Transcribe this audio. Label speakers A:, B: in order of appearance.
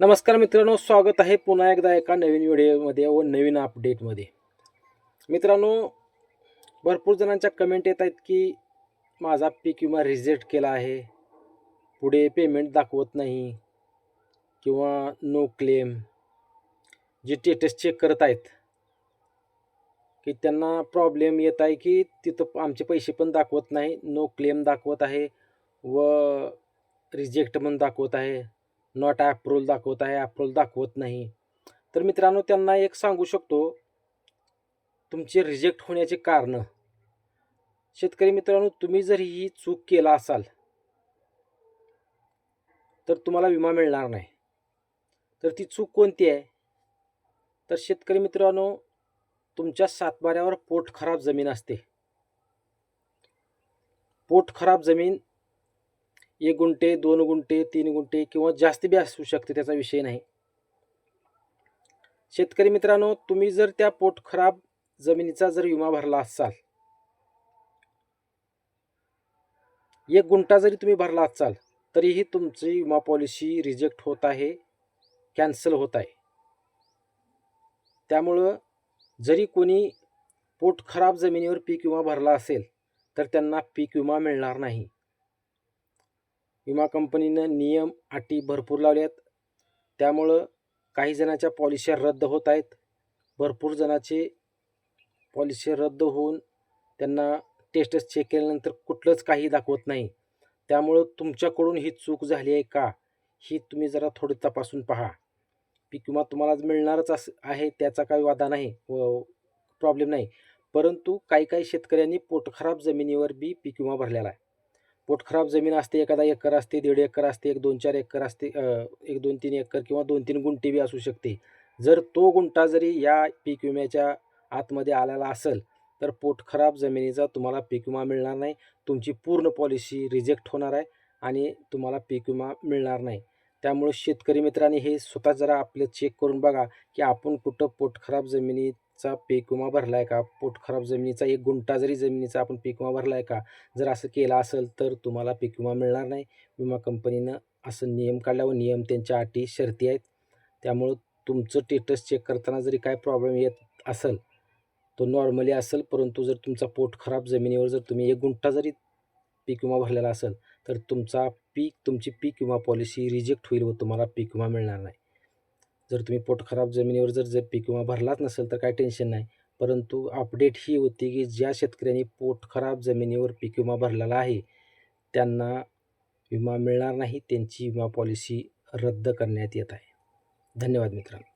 A: नमस्कार मित्रांनो, स्वागत आहे पुन्हा एकदा एका नवीन व्हिडिओमध्ये व नवीन अपडेटमध्ये. मित्रांनो, भरपूर जणांच्या कमेंट येत आहेत की माझा पीक विमा रिजेक्ट केला आहे, पुढे पेमेंट दाखवत नाही किंवा नो क्लेम. जे स्टेटस चेक करत आहेत की त्यांना प्रॉब्लेम येत आहे की तिथं आमचे पैसे पण दाखवत नाही, नो क्लेम दाखवत आहे व रिजेक्ट म्हणून दाखवत आहे, नॉट अप्रूव्हल दाखवत आहे, अप्रूव्हल दाखवत नाही. तर मित्रांनो, त्यांना एक सांगू शकतो, तुमचे रिजेक्ट होण्याचे कारण. शेतकरी मित्रांनो, तुम्ही जर ही चूक केला असाल तर तुम्हाला विमा मिळणार नाही. तर ती चूक कोणती आहे? तर शेतकरी मित्रांनो, तुमच्या सातबाऱ्यावर पोट खराब जमीन असते. पोट खराब जमीन 1 गुंठे, 2 गुंठे, 3 गुंठे किंवा जास्त बी असू शकते, त्याचा विषय नाही. शेतकरी मित्रांनो, तुम्ही जर त्या पोट खराब जमिनीचा जर विमा भरला असाल, 1 गुंठा जरी तुम्ही भरला असाल, तरीही तुमची विमा पॉलिसी रिजेक्ट होत आहे, कॅन्सल होत आहे. त्यामुळं जरी कोणी पोट खराब जमिनीवर पीक विमा भरला असेल तर त्यांना पीक विमा मिळणार नाही. विमा कंपनीनं नियम अटी भरपूर लावल्यात. त्यामुळं काही जणांच्या पॉलिसी रद्द होत आहेत. भरपूर जणांचे पॉलिसी रद्द होऊन त्यांना टेस्टस चेक केल्यानंतर कुठलंच काही दाखवत नाही. त्यामुळं तुमच्याकडून ही चूक झाली आहे का, ही तुम्ही जरा थोडी तपासून पहा. पीक विमा तुम्हाला मिळणारच आहे, त्याचा काही वादा नाही व प्रॉब्लेम नाही. परंतु काही काही शेतकऱ्यांनी पोटखराब जमिनीवर बी पीक विमा भरलेला आहे. पोटखराब जमीन असते, एखादा एकर असते, 1.5 एकर असते, 1-2-4 एकर असते, 1-2-3 एकर किंवा 2-3 गुंठे बी असू शकते. जर तो गुंठा जरी या पीक विम्याच्या आतमध्ये आलेला असेल तर पोटखराब जमिनीचा तुम्हाला पीक विमा मिळणार नाही. तुमची पूर्ण पॉलिसी रिजेक्ट होणार आहे आणि तुम्हाला पीक विमा मिळणार नाही. त्यामुळे शेतकरी मित्रांनी हे स्वतः जरा आपलं चेक करून बघा की आपण कुठं पोटखराब जमिनीचा पीक विमा भरला आहे का, पोटखराब जमिनीचा 1 गुंठा जरी जमिनीचा आपण पीक विमा भरला आहे का. जर असं केलं असेल तर तुम्हाला पीक विमा मिळणार नाही. विमा कंपनीनं असं नियम काढला व नियम त्यांच्या अटी शर्ती आहेत. त्यामुळं तुमचं स्टेटस चेक करताना जरी काय प्रॉब्लेम येत असेल, तो नॉर्मली असेल. परंतु जर तुमचा पोट खराब जमिनीवर जर तुम्ही 1 गुंठा जरी पीक विमा भरलेला असेल तर तुमची पीक विमा पॉलिसी रिजेक्ट होईल व तुम्हाला पीक विमा मिळणार नाही. जर तुम्ही पोट खराब जमिनीवर जर पीक विमा भरलाच नसेल तर काही टेन्शन नाही. परंतु अपडेट ही होती की ज्या शेतकऱ्यांनी पोट खराब जमिनीवर पीक विमा भरलेला आहे त्यांना विमा मिळणार नाही, त्यांची विमा पॉलिसी रद्द करण्यात येत आहे. धन्यवाद मित्रांनो.